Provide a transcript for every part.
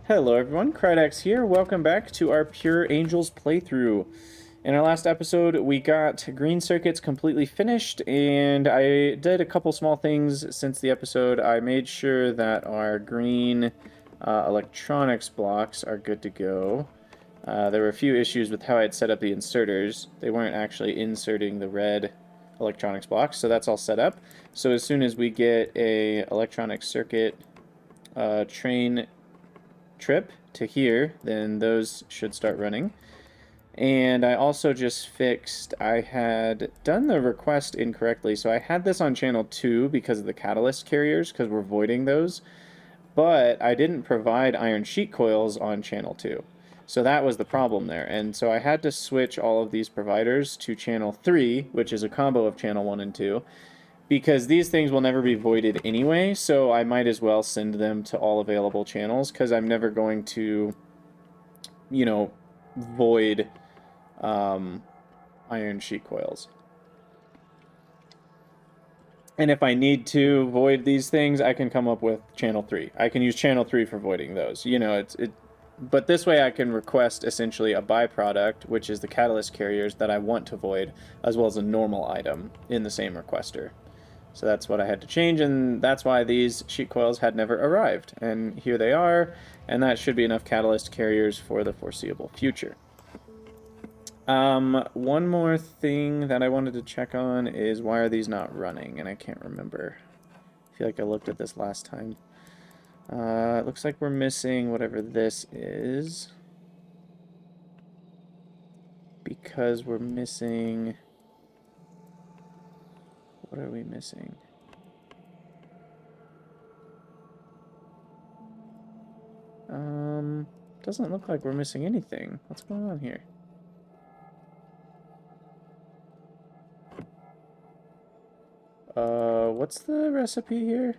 Hello everyone, Krydex here. Welcome back to our Pure Angels playthrough. In our last episode, we got green circuits completely finished, and I did a couple small things since the episode. I made sure that our green electronics blocks are good to go. There were a few issues with how I had set up the inserters. They weren't actually inserting the red electronics blocks, so that's all set up. So as soon as we get a electronic circuit train trip to here, then those should start running. And I also just fixed, I had done the request incorrectly, so I had this on channel 2 because of the catalyst carriers, because we're voiding those, but I didn't provide iron sheet coils on channel 2. So that was the problem there, and so I had to switch all of these providers to channel 3, which is a combo of channel 1 and 2, because these things will never be voided anyway, so I might as well send them to all available channels, because I'm never going to, you know, void iron sheet coils. And if I need to void these things, I can come up with channel 3. I can use channel 3 for voiding those. You know, but this way I can request essentially a byproduct, which is the catalyst carriers that I want to void, as well as a normal item in the same requester. So that's what I had to change, and that's why these sheet coils had never arrived. And here they are, and that should be enough catalyst carriers for the foreseeable future. One more thing that I wanted to check on is why are these not running, and I can't remember. I feel like I looked at this last time. It looks like we're missing whatever this is, because we're missing... What are we missing? Doesn't look like we're missing anything. What's going on here? What's the recipe here?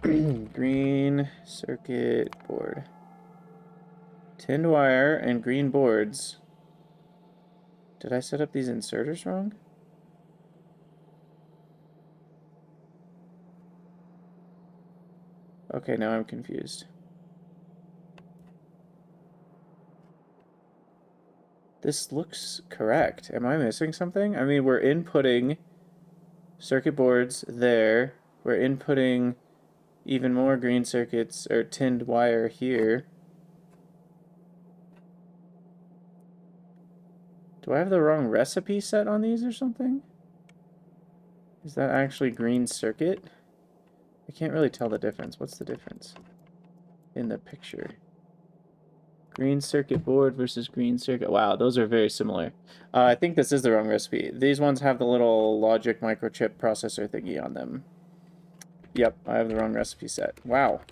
Green circuit board. Tinned wire and green boards. Did I set up these inserters wrong? Okay, now I'm confused. This looks correct. Am I missing something? I mean, we're inputting circuit boards there. We're inputting even more green circuits, or tinned wire here. Do I have the wrong recipe set on these or something? Is that actually green circuit? I can't really tell the difference. What's the difference in the picture? Green circuit board versus green circuit. Wow, those are very similar. I think this is the wrong recipe. These ones have the little logic microchip processor thingy on them. Yep, I have the wrong recipe set. Wow.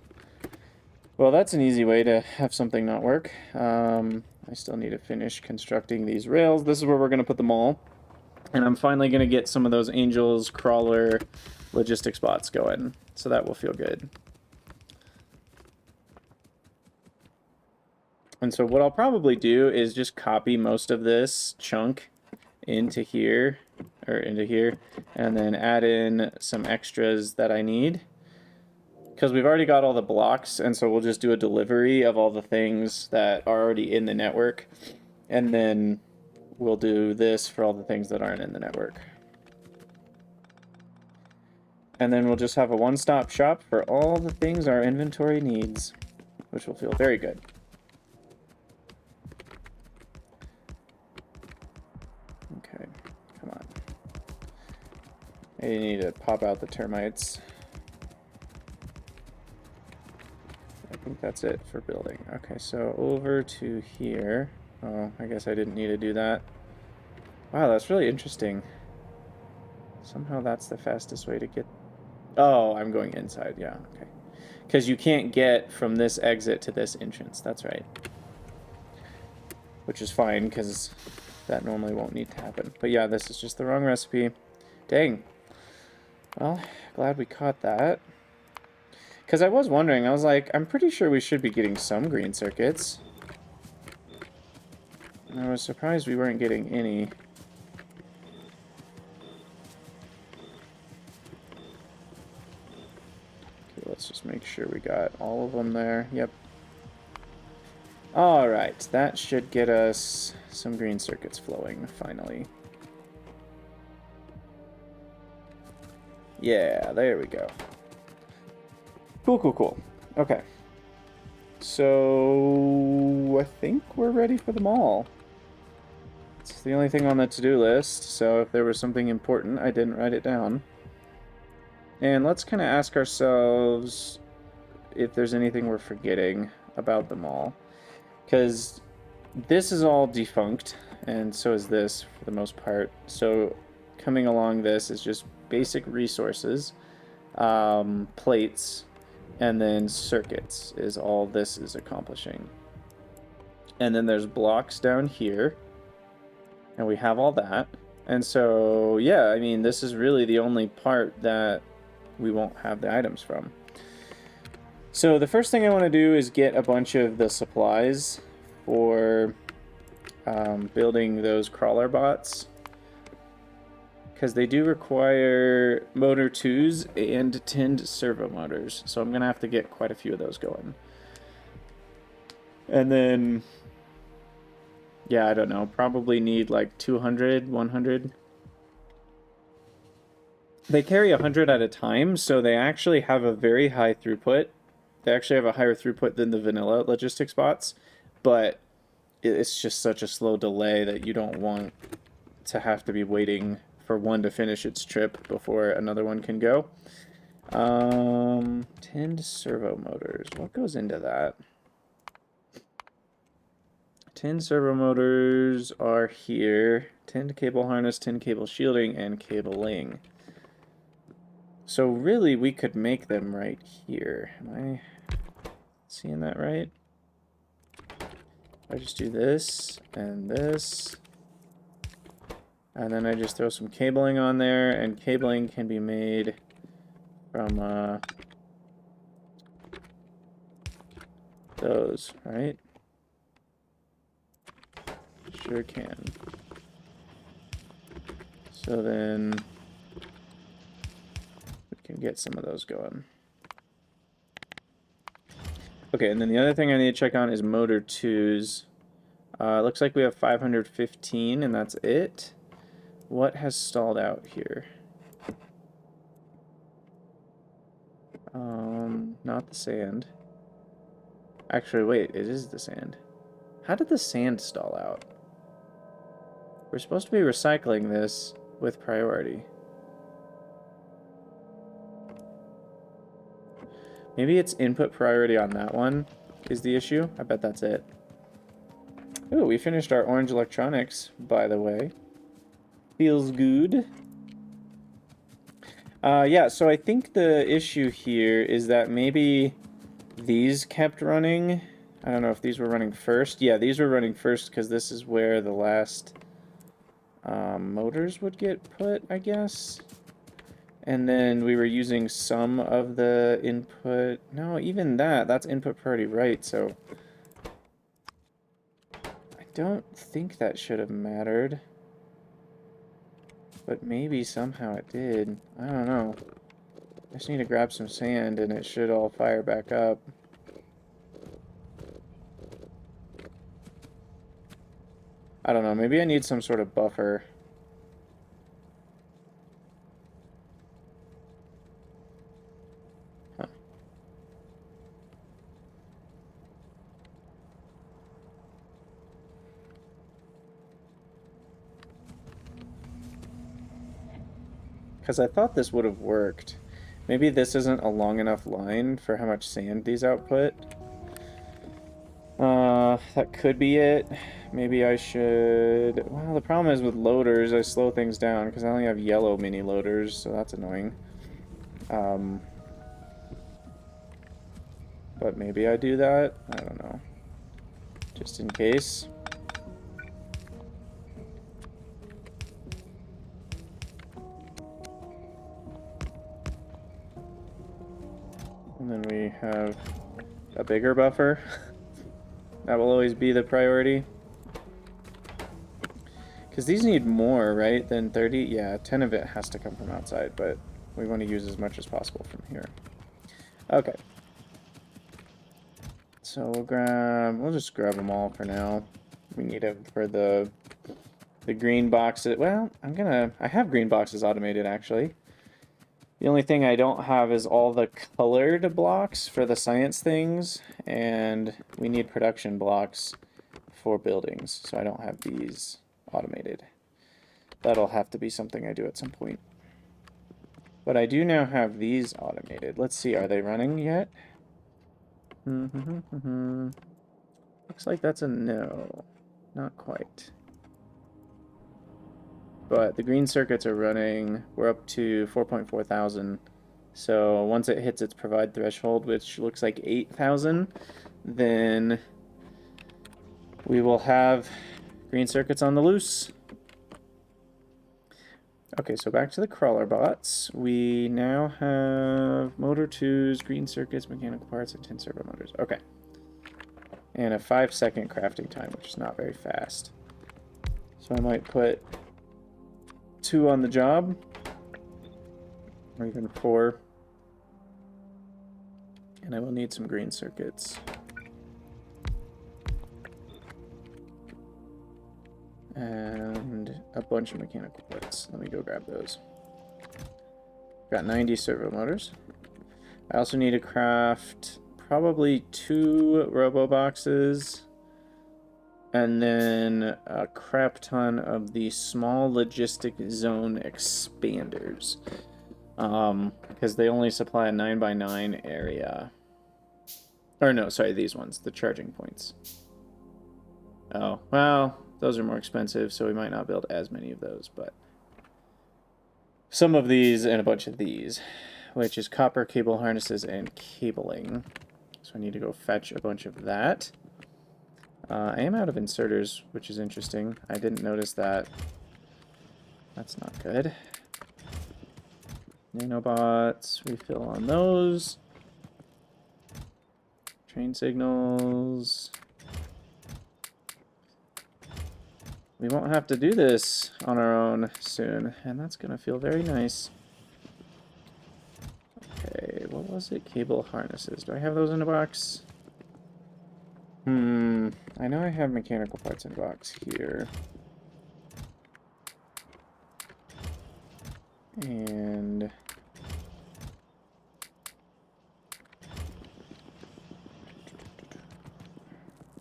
Well, that's an easy way to have something not work. I still need to finish constructing these rails. This is where we're going to put them all. And I'm finally going to get some of those Angels crawler logistics bots going. So that will feel good. And so what I'll probably do is just copy most of this chunk into here, and then add in some extras that I need. Because we've already got all the blocks, and so we'll just do a delivery of all the things that are already in the network. And then we'll do this for all the things that aren't in the network. And then we'll just have a one-stop shop for all the things our inventory needs, which will feel very good. Okay, come on. I need to pop out the termites. I think that's it for building. Okay, so over to here. Oh, I guess I didn't need to do that. Wow, that's really interesting. Somehow that's the fastest way to get... Oh, I'm going inside, yeah, okay. Because you can't get from this exit to this entrance, that's right. Which is fine, because that normally won't need to happen. But yeah, this is just the wrong recipe. Dang. Well, glad we caught that. Because I was wondering, I was like, I'm pretty sure we should be getting some green circuits. And I was surprised we weren't getting any. Okay, let's just make sure we got all of them there. Yep. Alright, that should get us some green circuits flowing, finally. Yeah, there we go. Cool, cool, cool. Okay. So, I think we're ready for them all. It's the only thing on the to-do list, so if there was something important, I didn't write it down. And let's kind of ask ourselves if there's anything we're forgetting about them all. Because this is all defunct, and so is this for the most part. So coming along this is just basic resources, plates, and then circuits is all this is accomplishing. And then there's blocks down here, and we have all that. And so, yeah, I mean, this is really the only part that we won't have the items from. So the first thing I want to do is get a bunch of the supplies for building those crawler bots, because they do require motor 2s and tinned servo motors, so I'm going to have to get quite a few of those going. And then, yeah, I don't know, probably need like 200, 100. They carry 100 at a time, so they actually have a very high throughput. They actually have a higher throughput than the vanilla logistics bots, but it's just such a slow delay that you don't want to have to be waiting for one to finish its trip before another one can go. Tinned servo motors. What goes into that? Tinned servo motors are here. Tinned cable harness, tinned cable shielding, and cabling. So really, we could make them right here. Am I seeing that right? I just do this, and then I just throw some cabling on there, and cabling can be made from those, right? Sure can. So then we can get some of those going. Okay, and then the other thing I need to check on is motor 2s. Looks like we have 515, and that's it. What has stalled out here? Not the sand. Actually, wait, it is the sand. How did the sand stall out? We're supposed to be recycling this with priority. Maybe it's input priority on that one is the issue. I bet that's it. Ooh, we finished our orange electronics, by the way. Feels good. Yeah, so I think the issue here is that maybe these kept running. I don't know if these were running first. Yeah, these were running first because this is where the last motors would get put, I guess. And then we were using some of the input. No, even that's input priority right, so I don't think that should have mattered. But maybe somehow it did. I don't know. I just need to grab some sand and it should all fire back up. I don't know, maybe I need some sort of buffer. Huh. Because I thought this would have worked. Maybe this isn't a long enough line for how much sand these output. That could be it. Maybe I should... Well, the problem is with loaders, I slow things down because I only have yellow mini loaders, so that's annoying. But maybe I do that? I don't know. Just in case. And then we have a bigger buffer. That will always be the priority. Because these need more, right, than 30? Yeah, 10 of it has to come from outside, but we want to use as much as possible from here. Okay. So we'll just grab them all for now. We need them for the green boxes. Well, I have green boxes automated actually. The only thing I don't have is all the colored blocks for the science things, and we need production blocks for buildings, so I don't have these automated. That'll have to be something I do at some point. But I do now have these automated. Let's see, are they running yet? Looks like that's a no. Not quite. But the green circuits are running. We're up to 4.4 thousand. So once it hits its provide threshold, which looks like 8,000, then we will have green circuits on the loose. Okay, so back to the crawler bots. We now have motor 2s, green circuits, mechanical parts, and 10 servo motors. Okay. And a 5-second crafting time, which is not very fast. So I might put 2 on the job, or even 4. And I will need some green circuits. And a bunch of mechanical parts. Let me go grab those. Got 90 servo motors. I also need to craft probably 2 robo boxes. And then a crap ton of the small logistic zone expanders. Because they only supply a 9x9 area. Or no, sorry, these ones, the charging points. Oh, well, those are more expensive, so we might not build as many of those, but some of these and a bunch of these, which is copper, cable harnesses, and cabling. So I need to go fetch a bunch of that. I am out of inserters, which is interesting. I didn't notice that. That's not good. Nanobots, refill on those. Train signals. We won't have to do this on our own soon, and that's going to feel very nice. Okay, what was it? Cable harnesses. Do I have those in a box? I know I have mechanical parts in a box here. And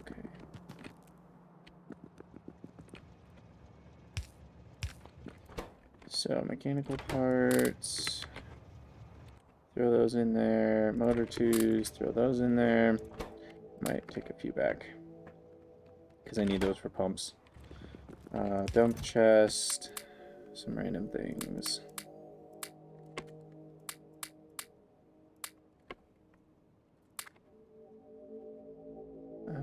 okay. So mechanical parts, throw those in there. Motor 2s, throw those in there. Might take a few back because I need those for pumps. Dump chest, some random things. I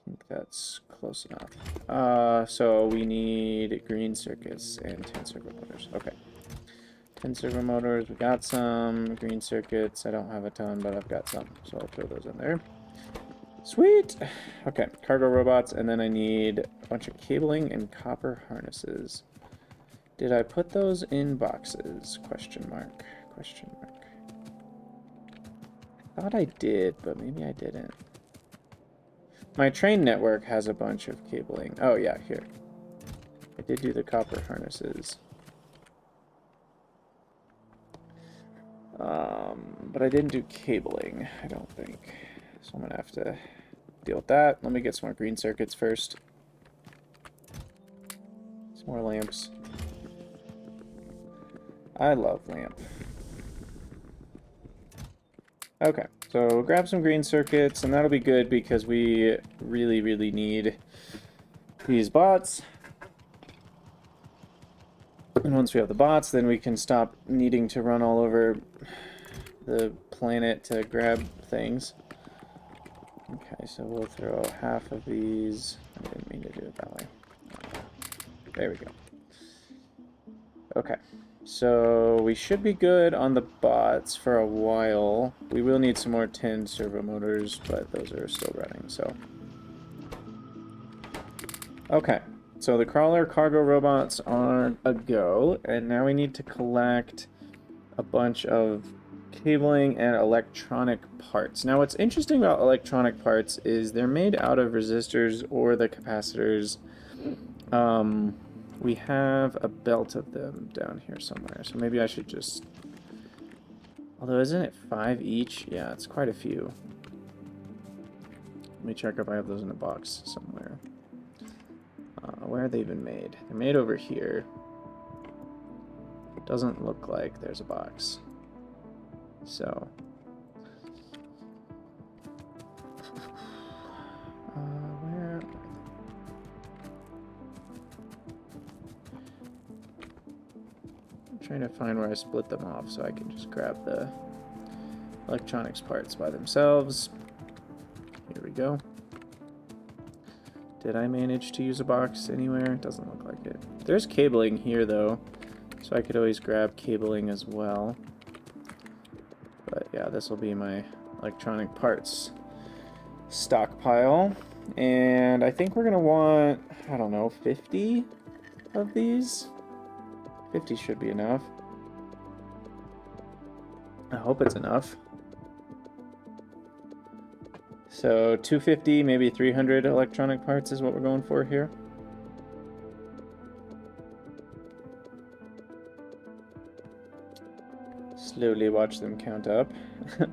think that's close enough. So we need green circuits and 10 servo motors. Okay. 10 servo motors, we got some. Green circuits, I don't have a ton, but I've got some, so I'll throw those in there. Sweet! Okay, cargo robots, and then I need a bunch of cabling and copper harnesses. Did I put those in boxes? Question mark. Question mark. I thought I did, but maybe I didn't. My train network has a bunch of cabling. Oh yeah, here. I did do the copper harnesses. But I didn't do cabling, I don't think. So I'm gonna have to deal with that. Let me get some more green circuits first. Some more lamps. I love lamp. Okay, so we'll grab some green circuits, and that'll be good because we really, really need these bots. And once we have the bots, then we can stop needing to run all over the planet to grab things. Okay, so we'll throw half of these. I didn't mean to do it that way. There we go. Okay, so we should be good on the bots for a while. We will need some more 10 servo motors, but those are still running, so. Okay, so the crawler cargo robots are a go, and now we need to collect a bunch of cabling and electronic parts. Now what's interesting about electronic parts is they're made out of resistors or the capacitors. We have a belt of them down here somewhere, so maybe I should just... Although isn't it 5 each? Yeah, it's quite a few. Let me check if I have those in a box somewhere. Where are they even made? They're made over here. Doesn't look like there's a box. So... where... I'm trying to find where I split them off so I can just grab the electronics parts by themselves. Here we go. Did I manage to use a box anywhere? It doesn't look like it. There's cabling here though, so I could always grab cabling as well. But yeah, this will be my electronic parts stockpile. And I think we're gonna want, I don't know, 50 of these? 50 should be enough. I hope it's enough. So 250, maybe 300 electronic parts is what we're going for here. Slowly watch them count up.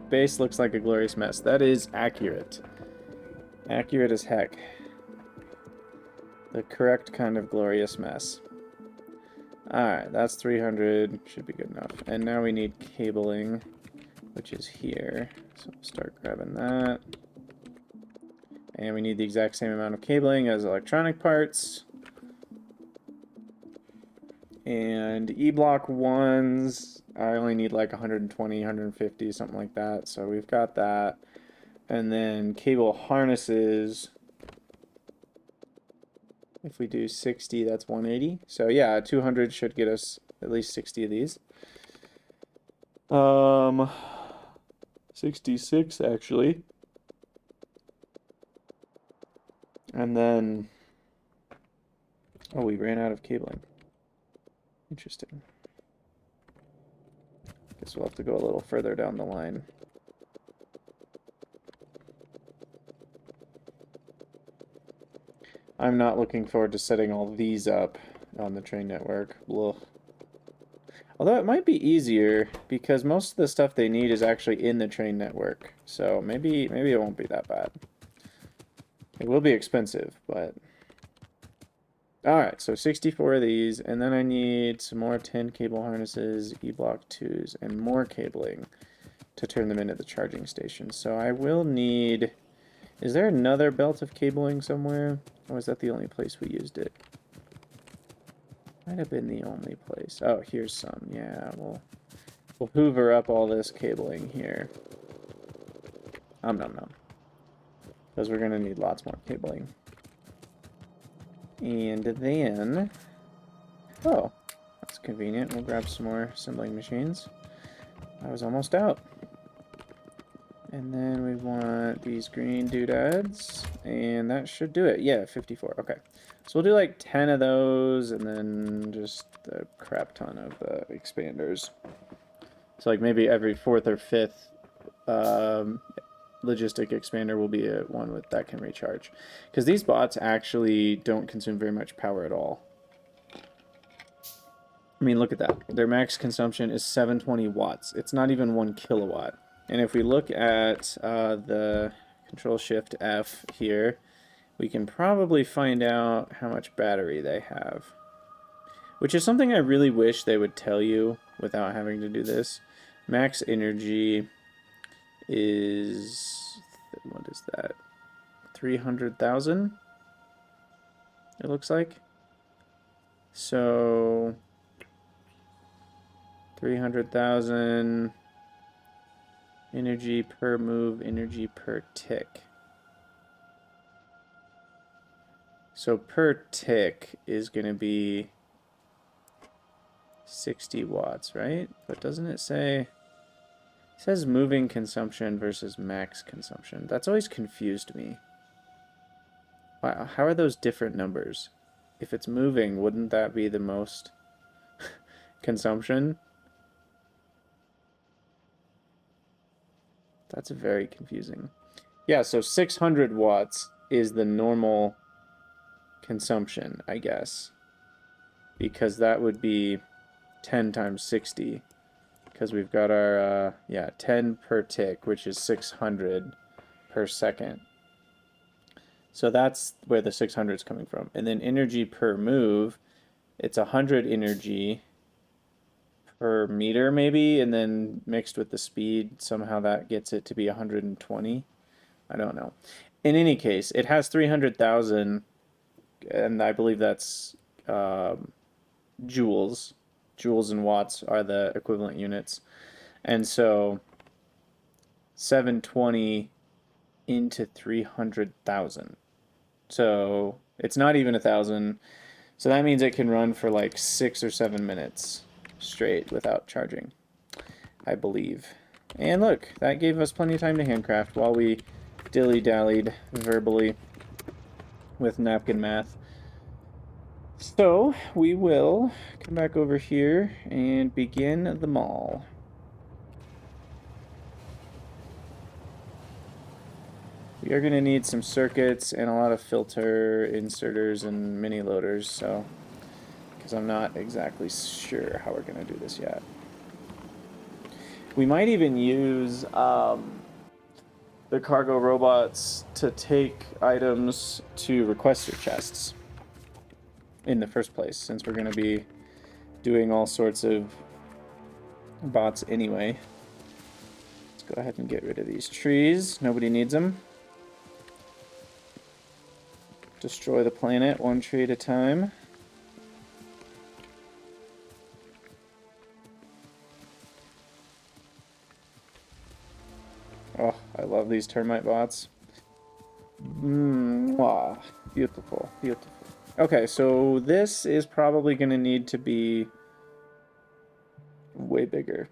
Base looks like a glorious mess. That is accurate. Accurate as heck. The correct kind of glorious mess. Alright, that's 300. Should be good enough. And now we need cabling, which is here. So we'll start grabbing that. And we need the exact same amount of cabling as electronic parts. And E-block ones, I only need like 120, 150, something like that. So we've got that. And then cable harnesses, if we do 60, that's 180. So yeah, 200 should get us at least 60 of these. 66 actually. And then, oh, we ran out of cabling. Interesting. Guess we'll have to go a little further down the line. I'm not looking forward to setting all these up on the train network. Blah. Although it might be easier because most of the stuff they need is actually in the train network. So maybe it won't be that bad. It will be expensive, but... Alright, so 64 of these, and then I need some more 10 cable harnesses, E-block 2s, and more cabling to turn them into the charging station. So I will need... Is there another belt of cabling somewhere? Or is that the only place we used it? Might have been the only place. Oh, here's some. Yeah, we'll hoover up all this cabling here. Nom nom. Because we're going to need lots more cabling. And then... Oh, that's convenient. We'll grab some more assembling machines. I was almost out. And then we want these green doodads. And that should do it. Yeah, 54. Okay. So we'll do like 10 of those and then just a crap ton of expanders. So like maybe every 4th or 5th logistic expander will be one with that can recharge. Because these bots actually don't consume very much power at all. I mean, look at that. Their max consumption is 720 watts. It's not even 1 kilowatt. And if we look at the Control-Shift-F here, we can probably find out how much battery they have. Which is something I really wish they would tell you without having to do this. Max energy is... what is that? 300,000? It looks like. So... 300,000... energy per move, energy per tick. So per tick is going to be 60 watts, right? But doesn't it say... It says moving consumption versus max consumption. That's always confused me. Wow, how are those different numbers? If it's moving, wouldn't that be the most consumption? That's very confusing. Yeah, so 600 watts is the normal consumption, I guess. Because that would be 10 times 60. Because we've got our, 10 per tick, which is 600 per second. So that's where the 600 is coming from. And then energy per move, it's 100 energy per meter maybe, and then mixed with the speed, somehow that gets it to be 120. I don't know. In any case, it has 300,000, and I believe that's joules. Joules and watts are the equivalent units. And so 720 into 300,000. So it's not even 1,000. So that means it can run for like 6 or 7 minutes straight without charging, I believe. And look, that gave us plenty of time to handcraft while we dilly-dallied verbally with napkin math. So we will come back over here and begin the mall. We are going to need some circuits and a lot of filter inserters and mini loaders, so because I'm not exactly sure how we're going to do this yet. We might even use the cargo robots to take items to requester chests in the first place, since we're going to be doing all sorts of bots anyway. Let's go ahead and get rid of these trees. Nobody needs them. Destroy the planet one tree at a time. Oh, I love these termite bots. Mwah. Beautiful, beautiful. Okay, so this is probably going to need to be way bigger.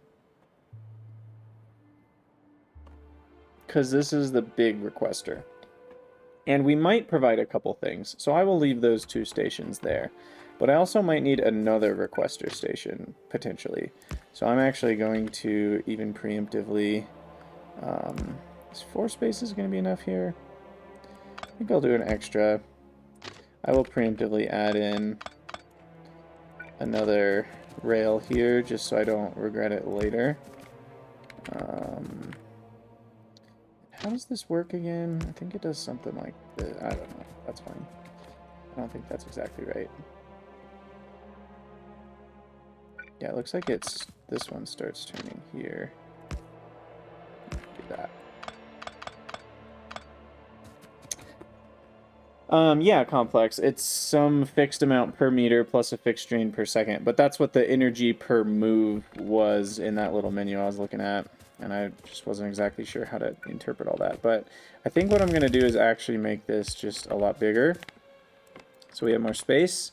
Because this is the big requester. And we might provide a couple things, so I will leave those 2 stations there. But I also might need another requester station, potentially. So I'm actually going to even preemptively... is 4 spaces going to be enough here? I think I'll do an extra. I will preemptively add in another rail here, just so I don't regret it later. How does this work again? I think it does something like this. I don't know. That's fine. I don't think that's exactly right. Yeah, it looks like it's... this one starts turning here. Do that. Yeah, complex. It's some fixed amount per meter plus a fixed drain per second. But that's what the energy per move was in that little menu I was looking at. And I just wasn't exactly sure how to interpret all that. But I think what I'm going to do is actually make this just a lot bigger. So we have more space.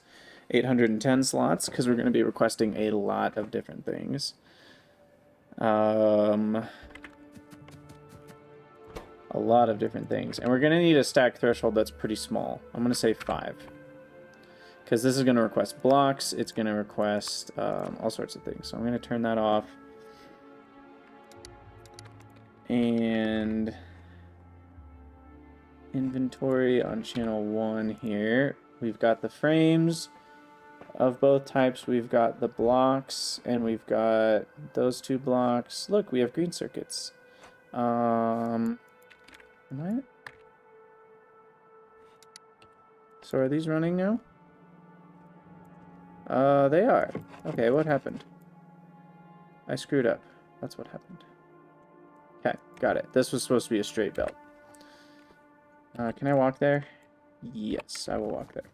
810 slots, because we're going to be requesting a lot of different things. A lot of different things. And we're going to need a stack threshold that's pretty small. I'm going to say 5. Because this is going to request blocks. It's going to request all sorts of things. So I'm going to turn that off. And inventory on channel 1 here. We've got the frames of both types. We've got the blocks, and we've got those 2 blocks. Look, we have green circuits. Am I? So are these running now? They are. Okay, what happened? I screwed up. That's what happened. Okay, got it. This was supposed to be a straight belt. Can I walk there? Yes, I will walk there.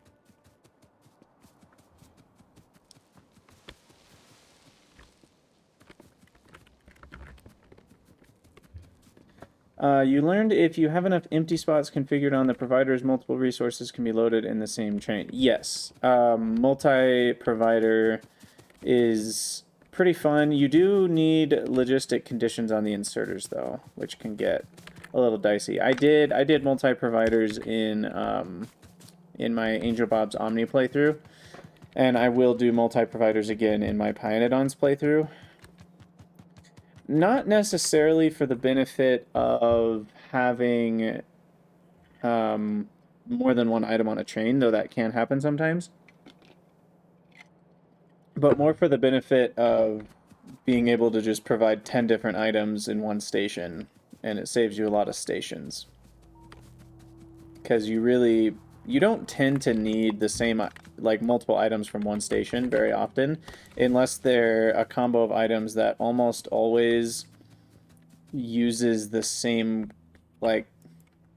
You learned if you have enough empty spots configured on the providers, multiple resources can be loaded in the same train. Yes, multi-provider is pretty fun. You do need logistic conditions on the inserters, though, which can get a little dicey. I did multi-providers in my Angel Bob's Omni playthrough, and I will do multi-providers again in my Addons playthrough. Not necessarily for the benefit of having more than one item on a train, though that can happen sometimes, but more for the benefit of being able to just provide 10 different items in one station, and it saves you a lot of stations. Because you don't tend to need the same, like, multiple items from one station very often, unless they're a combo of items that almost always uses the same, like,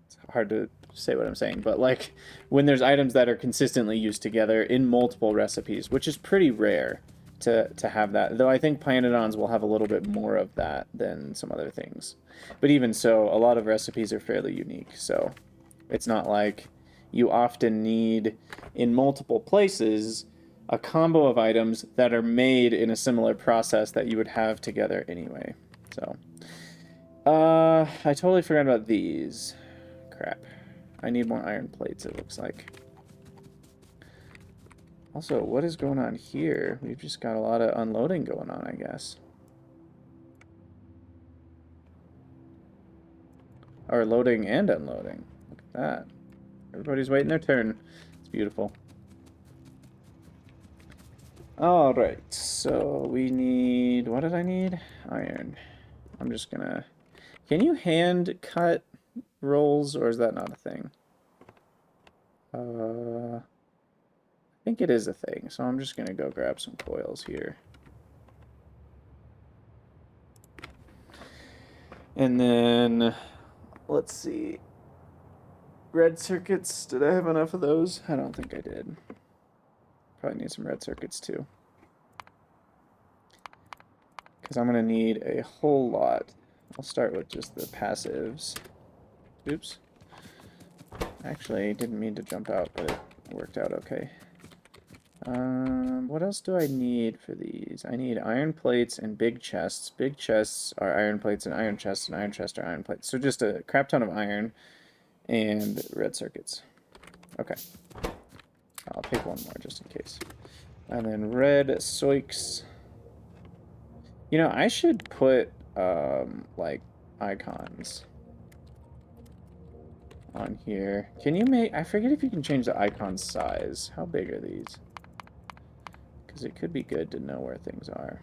it's hard to say what I'm saying, but like when there's items that are consistently used together in multiple recipes, which is pretty rare to have that. Though I think Addons will have a little bit more of that than some other things. But even so, a lot of recipes are fairly unique, so it's not like you often need in multiple places a combo of items that are made in a similar process that you would have together anyway. So I totally forgot about these. Crap. I need more iron plates, it looks like. Also, what is going on here? We've just got a lot of unloading going on, I guess. Or loading and unloading. Look at that. Everybody's waiting their turn. It's beautiful. Alright, so we need... What did I need? Iron. I'm just gonna... Can you hand cut rolls, or is that not a thing? I think it is a thing, so I'm just gonna go grab some coils here. And then, let's see. Red circuits, did I have enough of those? I don't think I did. Probably need some red circuits too. Because I'm gonna need a whole lot. I'll start with just the passives. Oops. Actually, didn't mean to jump out, but it worked out okay. What else do I need for these? I need iron plates and big chests. Big chests are iron plates, and iron chests are iron plates. So just a crap ton of iron and red circuits. Okay. I'll pick one more just in case. And then red soiks. You know, I should put, like, icons on here. Can you make... I forget if you can change the icon size. How big are these? Because it could be good to know where things are.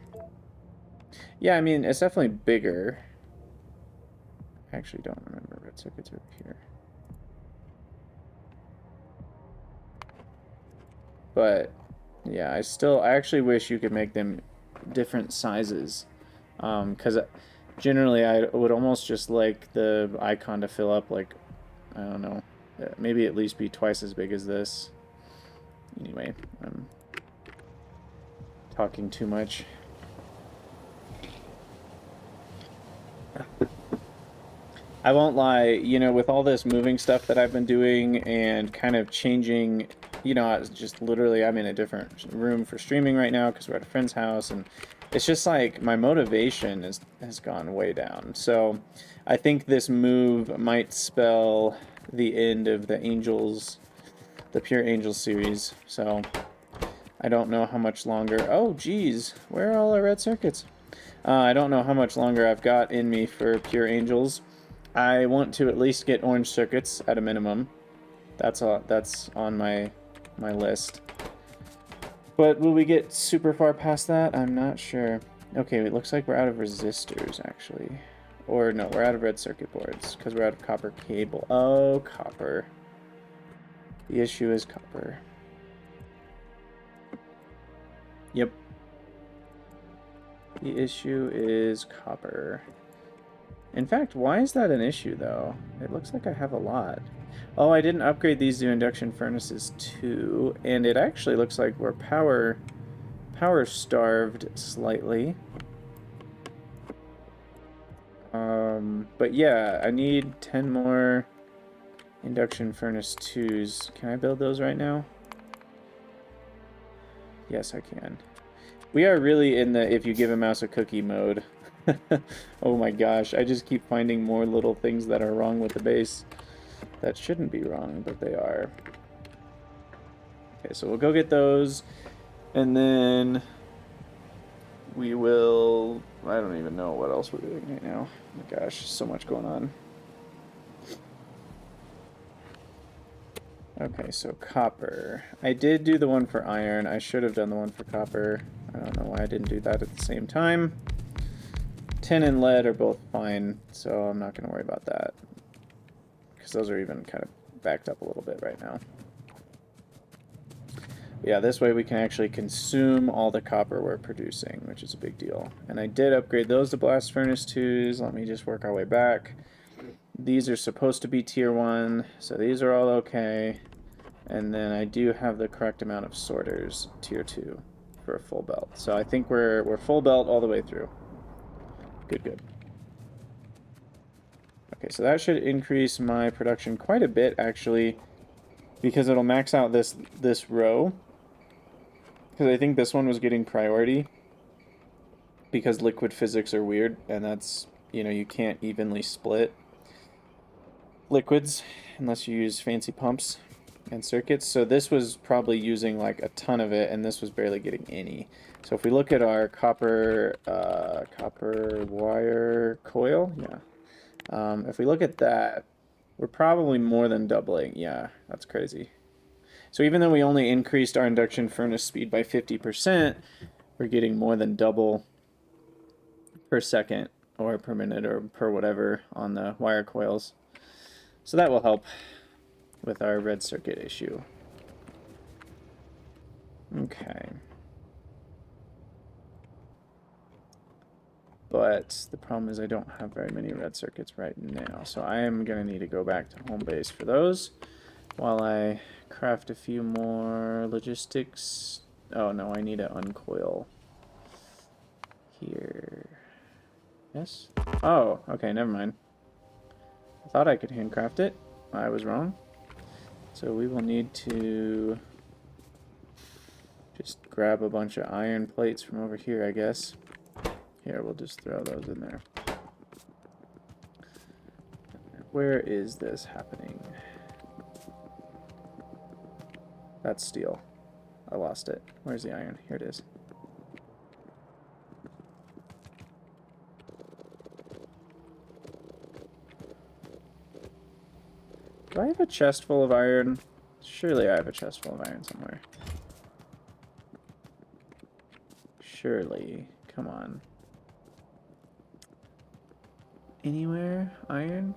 Yeah, I mean, it's definitely bigger. I actually don't remember red circuits over here. But, yeah, I actually wish you could make them different sizes. Because generally I would almost just like the icon to fill up, like, I don't know, maybe at least be twice as big as this. Anyway, I'm talking too much. I won't lie, you know, with all this moving stuff that I've been doing and kind of changing, you know, it's just literally I'm in a different room for streaming right now because we're at a friend's house, and it's just like my motivation has gone way down. So I think this move might spell the end of the Angels, the Pure Angels series. So I don't know how much longer. Oh, geez, where are all our red circuits? I don't know how much longer I've got in me for Pure Angels. I want to at least get orange circuits at a minimum. That's on my list. But will we get super far past that? I'm not sure. Okay, it looks like we're out of resistors, actually. Or no, we're out of red circuit boards because we're out of copper cable. Oh, copper. The issue is copper. Yep. The issue is copper. In fact, why is that an issue, though? It looks like I have a lot. Oh, I didn't upgrade these to induction furnaces, too. And it actually looks like we're power starved slightly. But yeah, I need 10 more induction furnace 2s. Can I build those right now? Yes, I can. We are really in the if you give a mouse a cookie mode. Oh my gosh, I just keep finding more little things that are wrong with the base. That shouldn't be wrong, but they are. Okay, so we'll go get those, and then we will I don't even know what else we're doing right now. Oh my gosh, so much going on. Okay, so copper. I did do the one for iron. I should have done the one for copper. I don't know why I didn't do that at the same time. Tin and lead are both fine, so I'm not going to worry about that. Because those are even kind of backed up a little bit right now. Yeah, this way we can actually consume all the copper we're producing, which is a big deal. And I did upgrade those to blast furnace 2s. Let me just work our way back. These are supposed to be tier 1, so these are all okay. And then I do have the correct amount of sorters, tier 2, for a full belt. So I think we're full belt all the way through. Good, good. Okay, so that should increase my production quite a bit, actually, because it'll max out this row. Because I think this one was getting priority because liquid physics are weird, and that's, you know, you can't evenly split liquids unless you use fancy pumps and circuits. So this was probably using like a ton of it, and this was barely getting any. So if we look at our copper wire coil, yeah. If we look at that, we're probably more than doubling. Yeah, that's crazy. So even though we only increased our induction furnace speed by 50%, we're getting more than double per second or per minute or per whatever on the wire coils. So that will help with our red circuit issue. Okay. But the problem is I don't have very many red circuits right now, so I am going to need to go back to home base for those while I craft a few more logistics. Oh no, I need to uncoil here. Yes? Oh, okay, never mind. I thought I could handcraft it. I was wrong. So we will need to just grab a bunch of iron plates from over here, I guess. Here, we'll just throw those in there. Where is this happening? That's steel. I lost it. Where's the iron? Here it is. Do I have a chest full of iron? Surely I have a chest full of iron somewhere. Surely. Come on. Anywhere? Iron?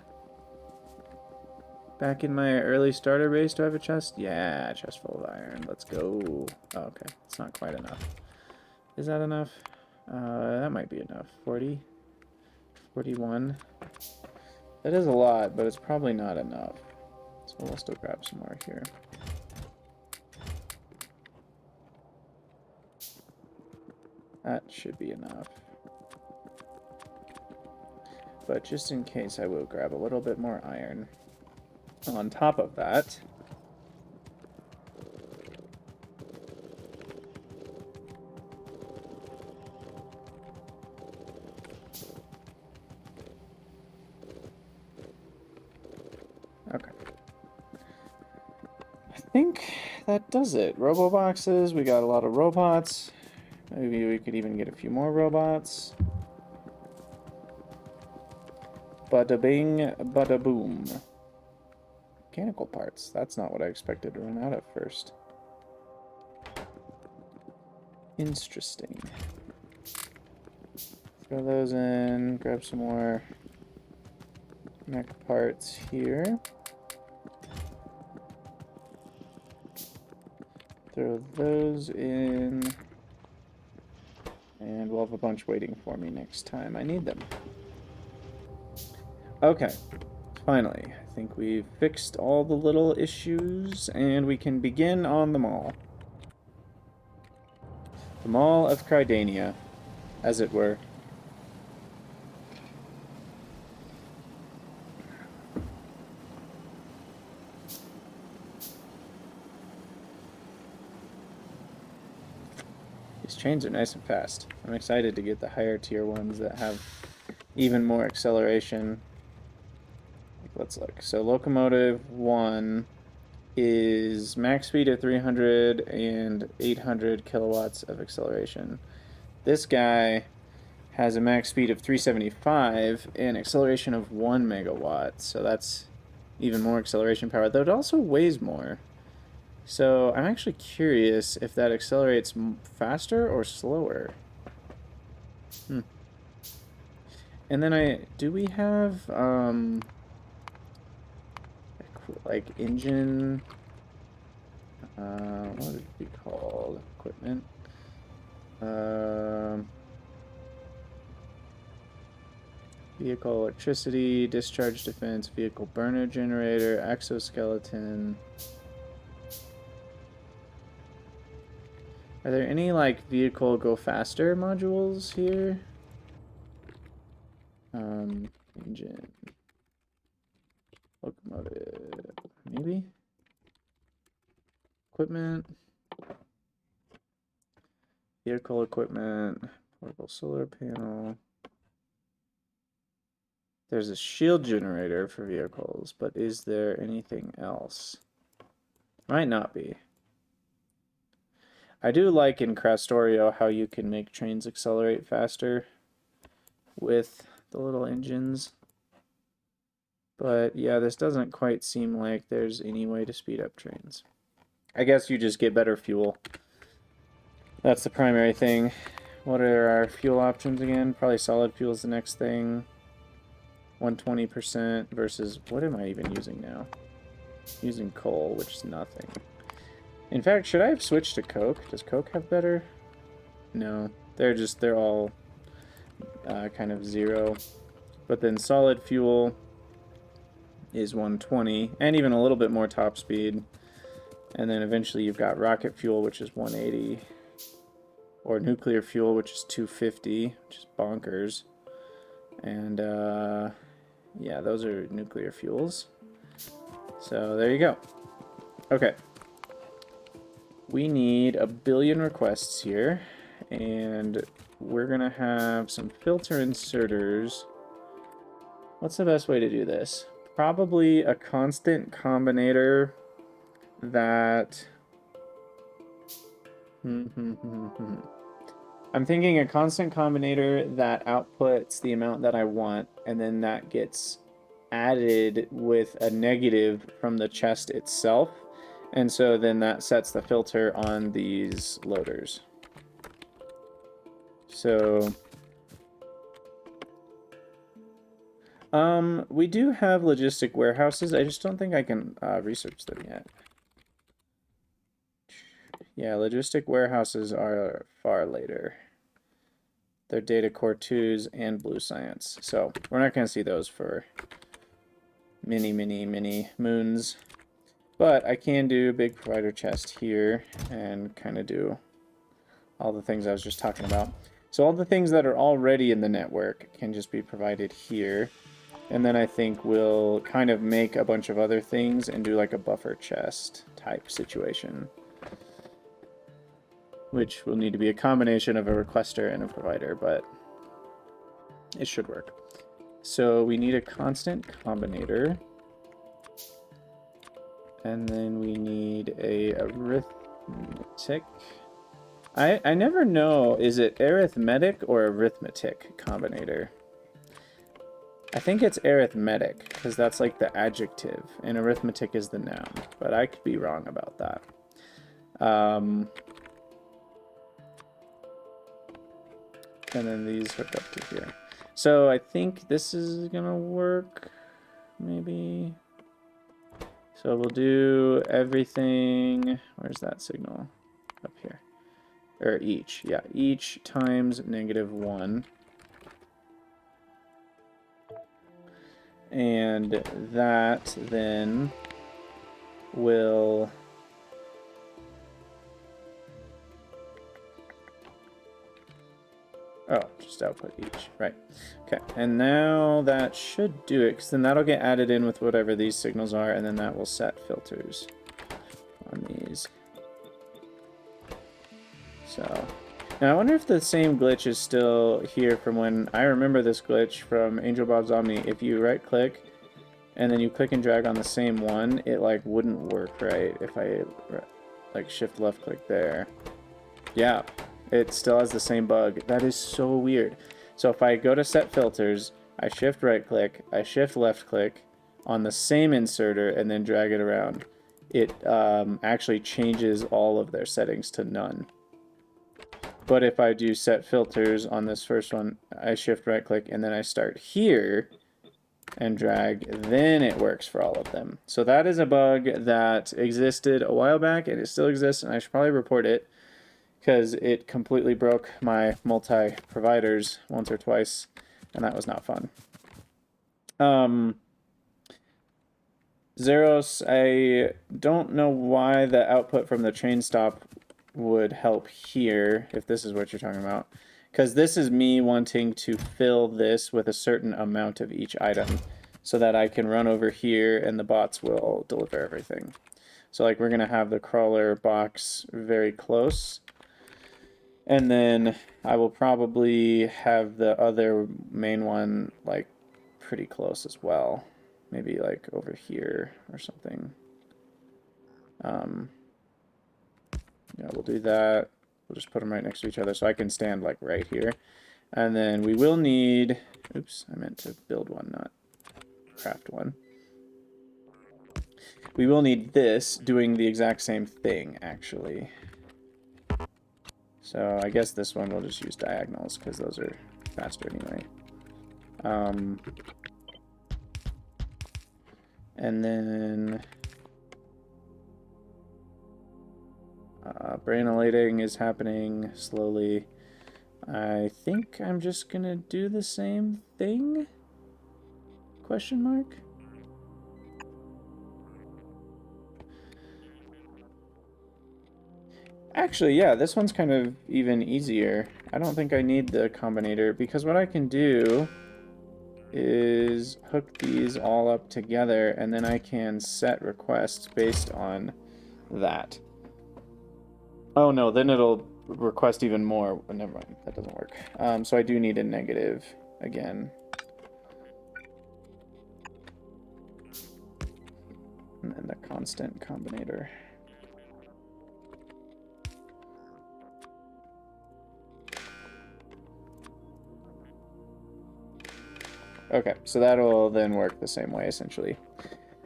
Back in my early starter base, do I have a chest? Yeah, chest full of iron. Let's go. Oh, okay. It's not quite enough. Is that enough? That might be enough. 40? 41? That is a lot, but it's probably not enough. So we'll still grab some more here. That should be enough. But just in case, I will grab a little bit more iron. On top of that, okay. I think that does it. Robo boxes, we got a lot of robots. Maybe we could even get a few more robots. Bada bing, bada boom. Mechanical parts. That's not what I expected to run out of first. Interesting. Throw those in. Grab some more mech parts here. Throw those in. And we'll have a bunch waiting for me next time I need them. Okay. Finally, I think we've fixed all the little issues, and we can begin on the mall. The Mall of Crydania, as it were. These trains are nice and fast. I'm excited to get the higher tier ones that have even more acceleration. Let's look. So locomotive 1 is max speed of 300 and 800 kilowatts of acceleration. This guy has a max speed of 375 and acceleration of 1 megawatt. So that's even more acceleration power, though it also weighs more. So I'm actually curious if that accelerates faster or slower. And then do we have like engine, what would it be called? Equipment. Vehicle electricity, discharge defense, vehicle burner generator, exoskeleton. Are there any like vehicle go faster modules here? Engine. Locomotive. Maybe? Equipment. Vehicle equipment. Portable solar panel. There's a shield generator for vehicles, but is there anything else? Might not be. I do like in Crastorio how you can make trains accelerate faster with the little engines. But yeah, this doesn't quite seem like there's any way to speed up trains. I guess you just get better fuel. That's the primary thing. What are our fuel options again? Probably solid fuel is the next thing. 120% versus, what am I even using now? Using coal, which is nothing. In fact, should I have switched to Coke? Does Coke have better? No, they're all kind of zero. But then solid fuel is 120, and even a little bit more top speed. And then eventually you've got rocket fuel, which is 180. Or nuclear fuel, which is 250, which is bonkers. And yeah, those are nuclear fuels. So there you go. Okay. We need 1 billion requests here, and we're gonna have some filter inserters. What's the best way to do this? Probably a constant combinator that... I'm thinking a constant combinator that outputs the amount that I want, and then that gets added with a negative from the chest itself. And so then that sets the filter on these loaders. So, we do have logistic warehouses. I just don't think I can research them yet. Yeah, logistic warehouses are far later. They're data core 2s and blue science. So we're not going to see those for many moons. But I can do big provider chest here and kind of do all the things I was just talking about. So all the things that are already in the network can just be provided here. And then I think we'll kind of make a bunch of other things and do like a buffer chest type situation. Which will need to be a combination of a requester and a provider, but it should work. So we need a constant combinator. And then we need a arithmetic. I never know, is it arithmetic or arithmetic combinator? I think it's arithmetic, because that's like the adjective, and arithmetic is the noun, but I could be wrong about that. And then these hook up to here. So I think this is gonna work, maybe. So we'll do everything, where's that signal? Up here. Or each, yeah, each times -1. And that then will... Oh, just output each, right. Okay, and now that should do it, because then that'll get added in with whatever these signals are, and then that will set filters on these. So, now I wonder if the same glitch is still here from when, I remember this glitch from Angel Bob's Omni. If you right click, and then you click and drag on the same one, it like wouldn't work right if I like shift left click there. Yeah. It still has the same bug. That is so weird. So if I go to set filters, I shift right click, I shift left click on the same inserter and then drag it around, it actually changes all of their settings to none. But if I do set filters on this first one, I shift right click and then I start here and drag, then it works for all of them. So that is a bug that existed a while back and it still exists, and I should probably report it because it completely broke my multi-providers once or twice, and that was not fun. Zeros, I don't know why the output from the train stop would help here, if this is what you're talking about. Because this is me wanting to fill this with a certain amount of each item so that I can run over here and the bots will deliver everything. So like we're going to have the crawler box very close. And then I will probably have the other main one like pretty close as well. Maybe like over here or something. Yeah, we'll do that. We'll just put them right next to each other so I can stand like right here. And then we will need, oops, I meant to build one, not craft one. We will need this doing the exact same thing, actually. So I guess this one we'll just use diagonals because those are faster anyway. And then granulating is happening slowly. I think I'm just gonna do the same thing? Question mark? Actually, yeah, this one's kind of even easier. I don't think I need the combinator because what I can do is hook these all up together and then I can set requests based on that. Oh no, then it'll request even more. Oh, never mind, that doesn't work. So I do need a negative again. And then the constant combinator. Okay, so that'll then work the same way essentially.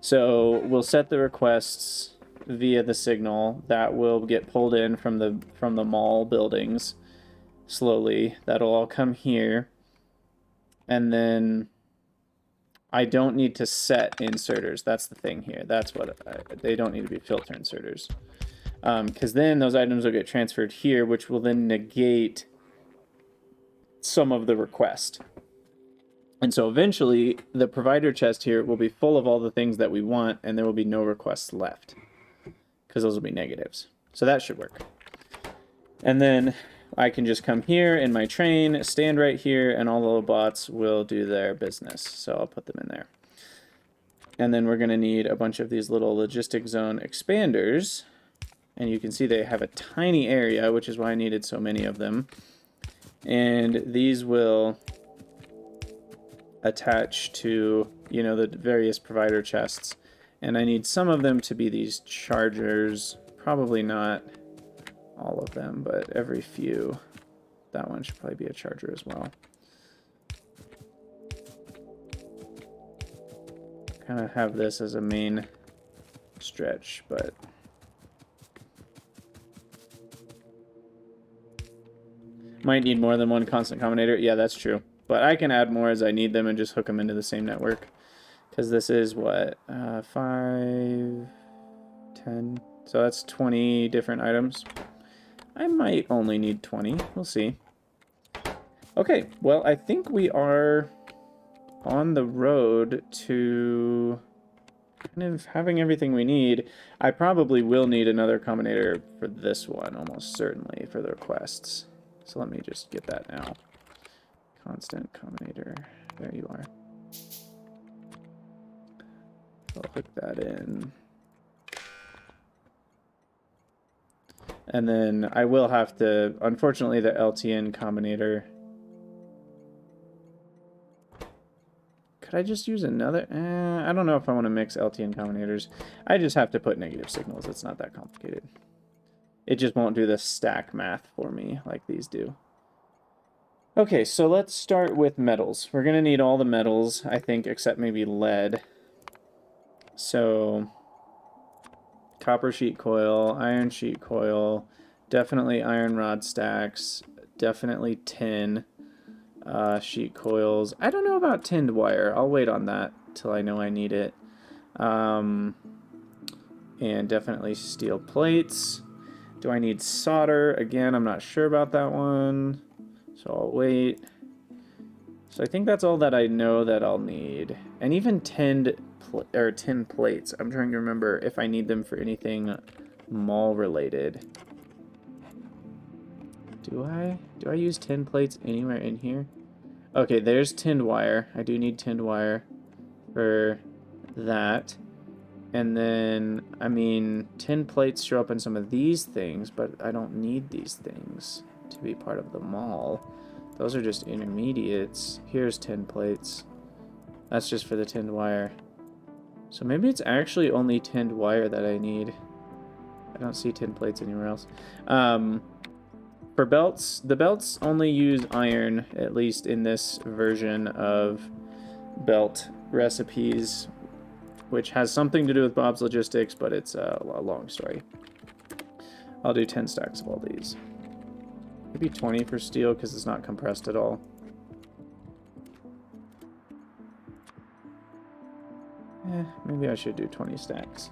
So we'll set the requests via the signal that will get pulled in from the mall buildings slowly. That'll all come here, and then I don't need to set inserters. That's the thing here. That's what they don't need to be filter inserters, because then those items will get transferred here, which will then negate some of the request. And so eventually the provider chest here will be full of all the things that we want, and there will be no requests left because those will be negatives. So that should work. And then I can just come here in my train, stand right here, and all the bots will do their business. So I'll put them in there. And then we're going to need a bunch of these little logistic zone expanders. And you can see they have a tiny area, which is why I needed so many of them. And these will attach to, you know, the various provider chests, and I need some of them to be these chargers, probably not all of them, but every few. That one should probably be a charger as well. Kind of have this as a main stretch, but might need more than one constant combinator. Yeah, that's true. But I can add more as I need them and just hook them into the same network. Because this is what? 5, 10. So that's 20 different items. I might only need 20. We'll see. Okay, well, I think we are on the road to kind of having everything we need. I probably will need another combinator for this one, almost certainly, for the requests. So let me just get that now. Constant combinator. There you are. I'll hook that in. And then I will have to, unfortunately, the LTN combinator. Could I just use another? I don't know if I want to mix LTN combinators. I just have to put negative signals. It's not that complicated. It just won't do the stack math for me like these do. Okay, so let's start with metals. We're gonna need all the metals, I think, except maybe lead. So, copper sheet coil, iron sheet coil, definitely iron rod stacks, definitely tin sheet coils. I don't know about tinned wire. I'll wait on that till I know I need it. And definitely steel plates. Do I need solder? Again, I'm not sure about that one, so I'll wait. So I think that's all that I know that I'll need. And even tin plates. I'm trying to remember if I need them for anything mall related. Do I use tin plates anywhere in here? Okay, there's tinned wire. I do need tinned wire for that. And then, I mean, tin plates show up in some of these things, but I don't need these things to be part of the mall. Those are just intermediates. Here's tin plates. That's just for the tinned wire. So maybe it's actually only tinned wire that I need. I don't see tin plates anywhere else. For belts, the belts only use iron, at least in this version of belt recipes, which has something to do with Bob's Logistics, but it's a long story. I'll do 10 stacks of all these. Maybe 20 for steel, because it's not compressed at all. Maybe I should do 20 stacks.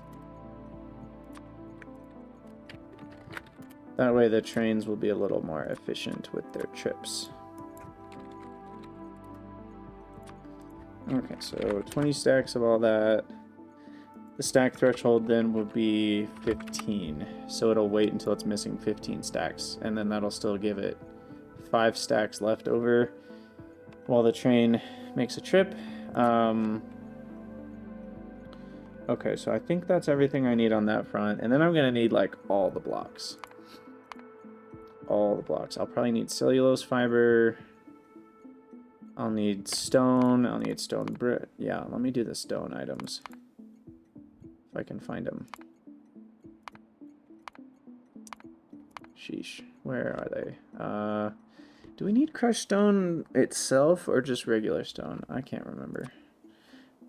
That way the trains will be a little more efficient with their trips. Okay, so 20 stacks of all that. The stack threshold then will be 15, so it'll wait until it's missing 15 stacks, and then that'll still give it 5 stacks left over while the train makes a trip. Okay, so I think that's everything I need on that front, and then I'm going to need, like, all the blocks. All the blocks. I'll probably need cellulose fiber. I'll need stone. I'll need stone brick. Yeah, let me do the stone items. If I can find them. Sheesh. Where are they? Do we need crushed stone itself or just regular stone? I can't remember.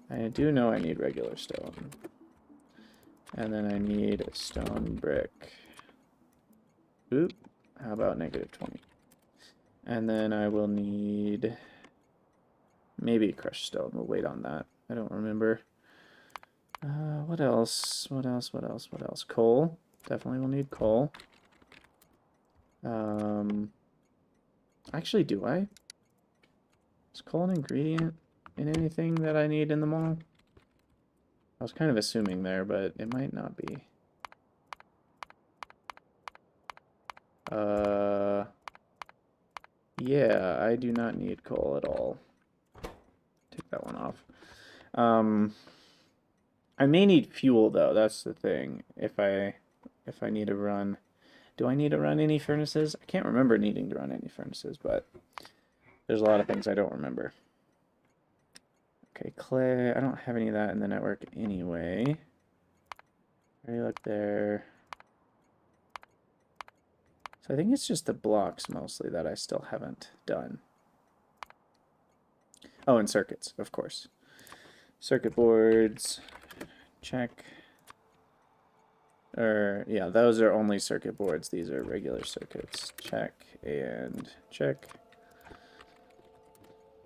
I do know I need regular stone. And then I need a stone brick. Oop. How about -20? And then I will need maybe crushed stone. We'll wait on that. I don't remember. What else? What else? What else? What else? Coal. Definitely will need coal. Actually, do I? Is coal an ingredient in anything that I need in the mall? I was kind of assuming there, but it might not be. Yeah, I do not need coal at all. Take that one off. I may need fuel though, that's the thing. If I need to run. Do I need to run any furnaces? I can't remember needing to run any furnaces, but there's a lot of things I don't remember. Okay, clay. I don't have any of that in the network anyway. Already look there. So I think it's just the blocks mostly that I still haven't done. Oh, and circuits, of course. Circuit boards. Check. Yeah, those are only circuit boards. These are regular circuits. Check and check.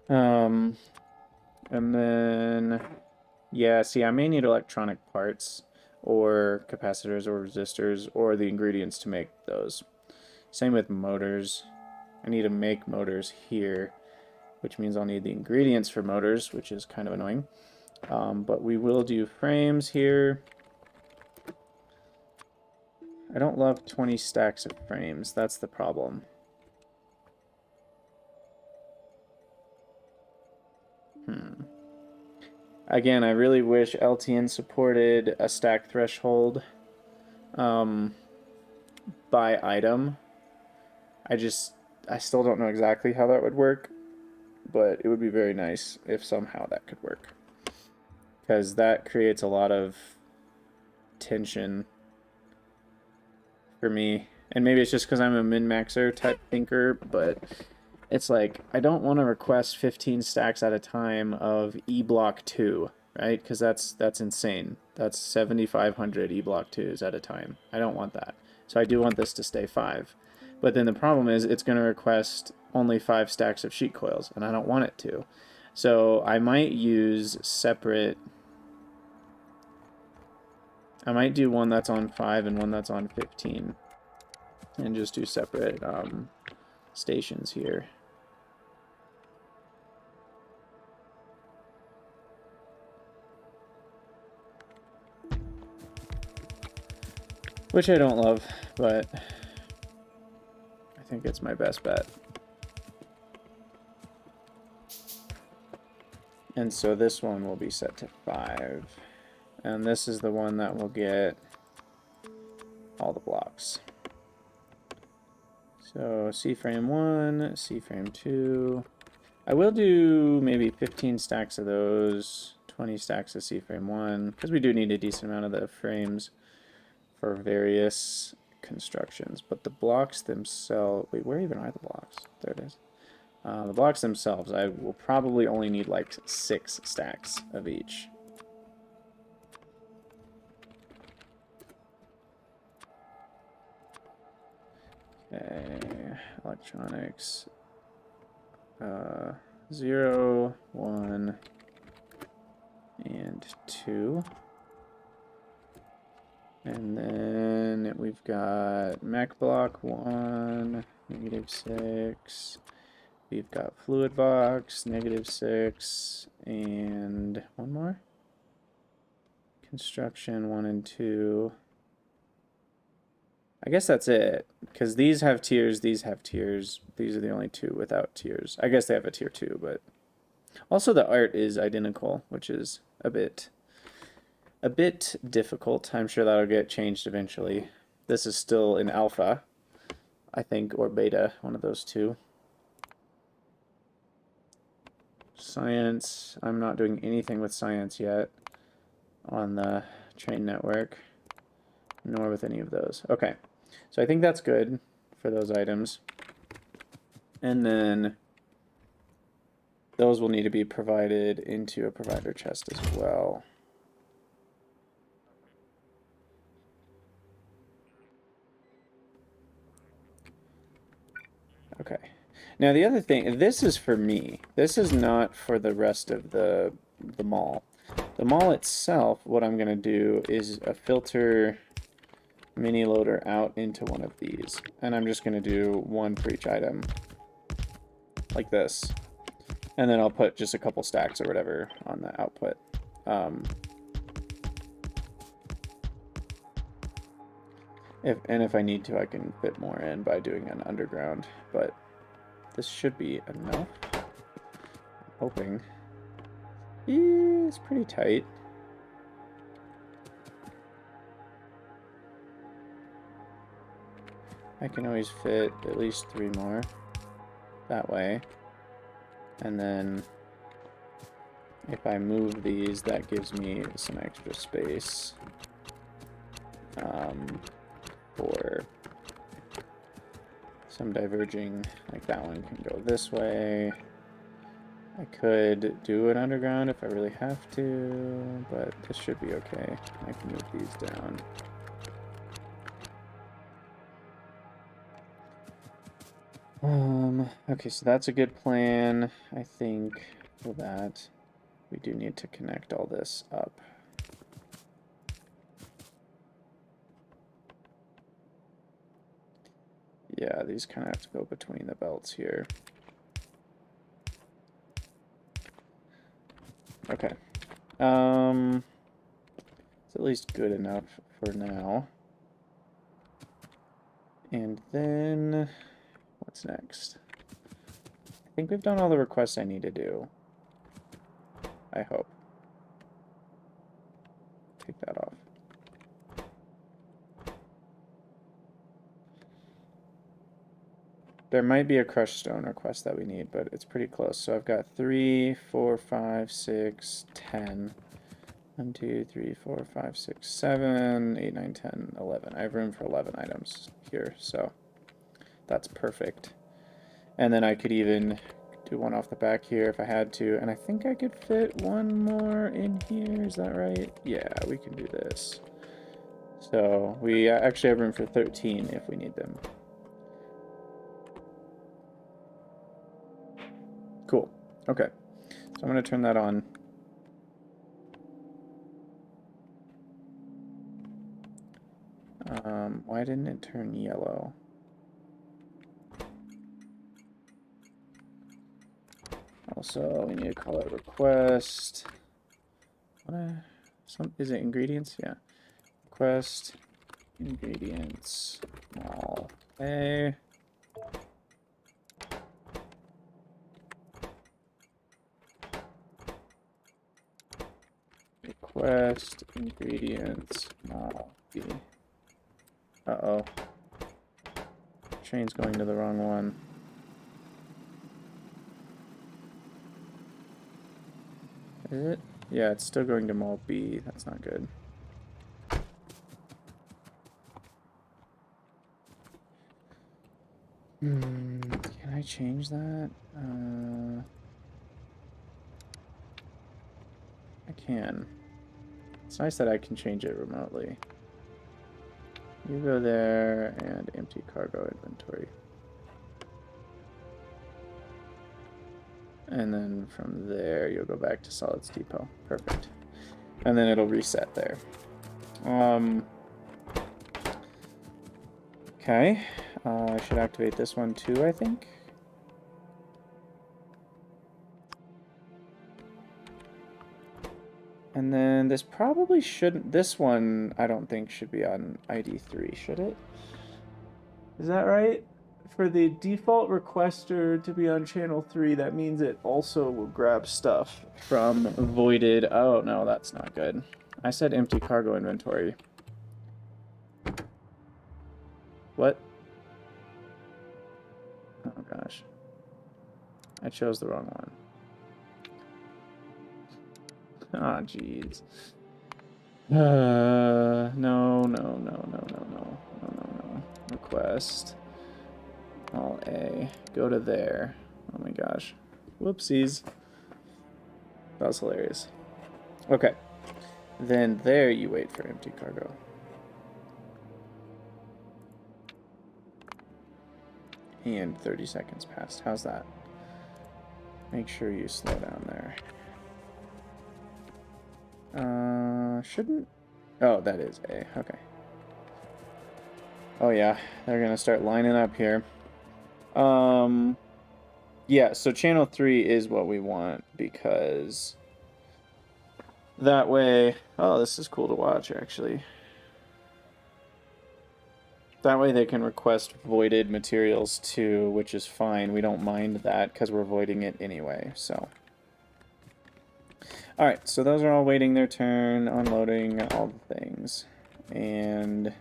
And then, yeah, see, I may need electronic parts or capacitors or resistors or the ingredients to make those. Same with motors. I need to make motors here, which means I'll need the ingredients for motors, which is kind of annoying. But we will do frames here. I don't love 20 stacks of frames. That's the problem. Again, I really wish LTN supported a stack threshold by item. I still don't know exactly how that would work, but it would be very nice if somehow that could work. Because that creates a lot of tension for me. And maybe it's just because I'm a min-maxer type thinker, but it's like, I don't want to request 15 stacks at a time of E block 2, right? Because that's insane. That's 7,500 E block 2s at a time. I don't want that. So I do want this to stay 5. But then the problem is it's going to request only 5 stacks of sheet coils, and I don't want it to. So I might use separate... I might do one that's on 5 and one that's on 15. And just do separate stations here. Which I don't love, but I think it's my best bet. And so this one will be set to 5. And this is the one that will get all the blocks. So C-frame 1, C-frame 2. I will do maybe 15 stacks of those, 20 stacks of C-frame 1, because we do need a decent amount of the frames for various constructions. But the blocks themselves... Wait, where even are the blocks? There it is. The blocks themselves, I will probably only need like 6 stacks of each. Okay, electronics. 0, 1, and 2. And then we've got mech block 1, -6. We've got fluid box, -6, and one more. Construction 1 and 2. I guess that's it, because these have tiers, these have tiers. These are the only 2 without tiers. I guess they have a tier 2, but also the art is identical, which is a bit difficult. I'm sure that'll get changed eventually. This is still in alpha, I think, or beta, one of those 2. Science, I'm not doing anything with science yet on the train network, nor with any of those. Okay, so I think that's good for those items. And then those will need to be provided into a provider chest as well. Okay. Now the other thing, this is for me. This is not for the rest of the mall. The mall itself, what I'm going to do is a filter mini loader out into one of these. And I'm just going to do one for each item. Like this. And then I'll put just a couple stacks or whatever on the output. If I need to, I can fit more in by doing an underground. But this should be enough. I'm hoping. It's pretty tight. I can always fit at least 3 more that way. And then if I move these, that gives me some extra space for some diverging, like that one can go this way. I could do an underground if I really have to, but this should be okay. I can move these down. Okay, so that's a good plan, I think, for that. We do need to connect all this up. Yeah, these kind of have to go between the belts here. Okay. It's at least good enough for now. And then, what's next? I think we've done all the requests I need to do. I hope. Take that off. There might be a crushed stone request that we need, but it's pretty close. So I've got 3, 4, 5, 6, 10. 1, 2, 3, 4, 5, 6, 7, 8, 9, 10, 11. I have room for 11 items here, so that's perfect. And then I could even do one off the back here if I had to. And I think I could fit one more in here. Is that right? Yeah, we can do this. So we actually have room for 13 if we need them. Cool. Okay. So I'm going to turn that on. Why didn't it turn yellow? Also, we need to call it request. Is it ingredients? Yeah. Request ingredients small a. Request ingredients small b. Uh-oh. Train's going to the wrong one. Is it? Yeah, it's still going to mall B. That's not good. Can I change that? I can. It's nice that I can change it remotely. You go there and empty cargo inventory. And then from there, you'll go back to Solids Depot. Perfect. And then it'll reset there. Okay. I should activate this one too, I think. And then this probably shouldn't... This one, I don't think, should be on ID 3, should it? Is that right? For the default requester to be on channel 3, that means it also will grab stuff from voided... Oh, no, that's not good. I said empty cargo inventory. What? Oh, gosh. I chose the wrong one. Ah, oh, jeez. No. Request. All A. Go to there. Oh my gosh. Whoopsies. That was hilarious. Okay. Then there you wait for empty cargo. And 30 seconds passed. How's that? Make sure you slow down there. Shouldn't... Oh, that is A. Okay. Oh yeah, they're gonna start lining up here. Yeah, so channel 3 is what we want because that way... Oh, this is cool to watch, actually. That way they can request voided materials too, which is fine. We don't mind that because we're voiding it anyway, so... Alright, so those are all waiting their turn, unloading, all the things. And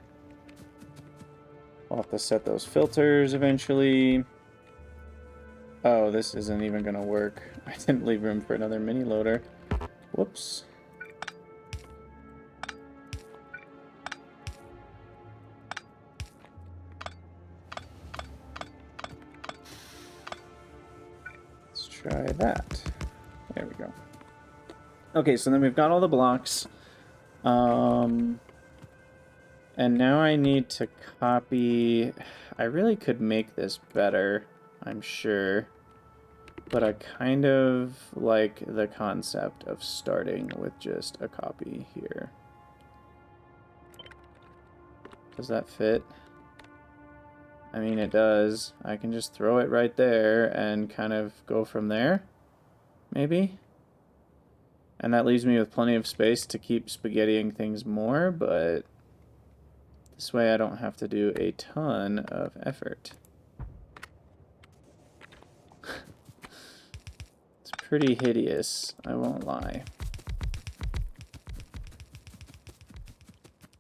we'll have to set those filters eventually. Oh, this isn't even going to work. I didn't leave room for another mini loader. Whoops. Let's try that. There we go. Okay, so then we've got all the blocks. And now I need to copy... I really could make this better, I'm sure. But I kind of like the concept of starting with just a copy here. Does that fit? I mean, it does. I can just throw it right there and kind of go from there, maybe? And that leaves me with plenty of space to keep spaghettiing things more, but this way I don't have to do a ton of effort. It's pretty hideous, I won't lie.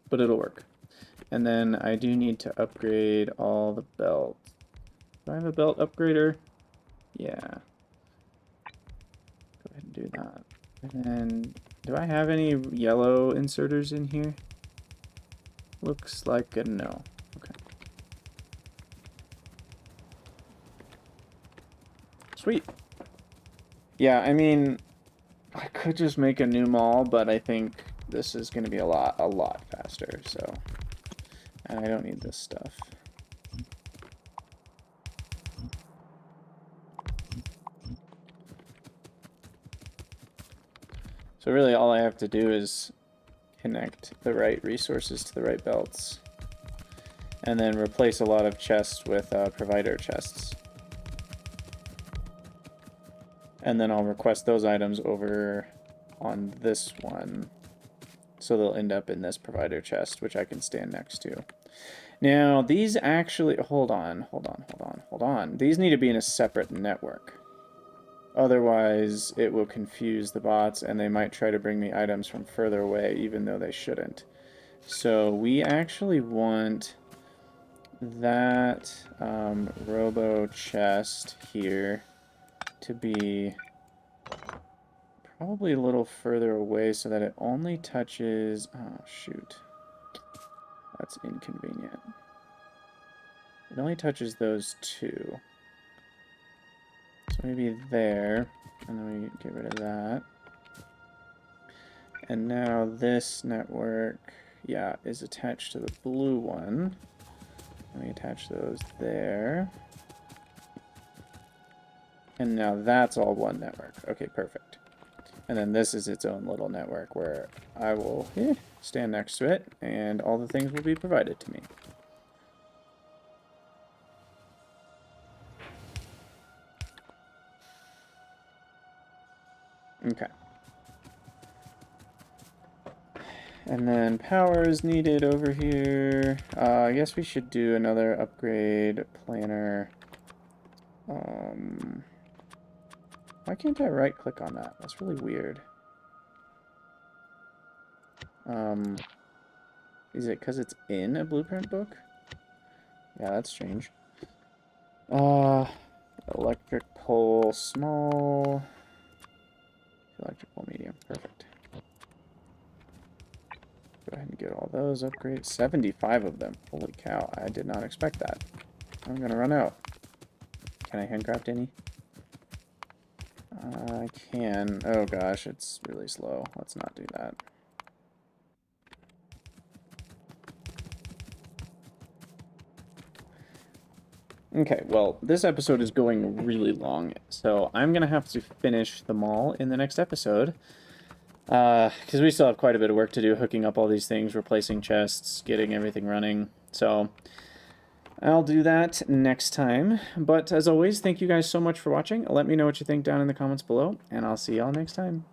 But it'll work. And then I do need to upgrade all the belts. Do I have a belt upgrader? Yeah. Go ahead and do that. And then, do I have any yellow inserters in here? Looks like a no. Okay. Sweet. Yeah, I mean, I could just make a new mall, but I think this is going to be a lot faster, so... And I don't need this stuff. So really all I have to do is connect the right resources to the right belts. And then replace a lot of chests with provider chests. And then I'll request those items over on this one. So they'll end up in this provider chest, which I can stand next to. Now, these actually... Hold on. These need to be in a separate network. Otherwise, it will confuse the bots, and they might try to bring me items from further away, even though they shouldn't. So we actually want that robo chest here to be probably a little further away so that it only touches... Oh, shoot. That's inconvenient. It only touches those two. So maybe there, and then we get rid of that. And now this network, yeah, is attached to the blue one. And we attach those there. And now that's all one network. Okay, perfect. And then this is its own little network where I will stand next to it, and all the things will be provided to me. Okay. And then power is needed over here. I guess we should do another upgrade planner. Why can't I right click on that? That's really weird. Is it because it's in a blueprint book? Yeah, that's strange. Electric pole small. Electric pole medium. Perfect. Go ahead and get all those upgrades. 75 of them. Holy cow. I did not expect that. I'm going to run out. Can I handcraft any? I can. Oh gosh, it's really slow. Let's not do that. Okay, well, this episode is going really long, so I'm going to have to finish them all in the next episode. Because we still have quite a bit of work to do, hooking up all these things, replacing chests, getting everything running. So I'll do that next time. But as always, thank you guys so much for watching. Let me know what you think down in the comments below, and I'll see y'all next time.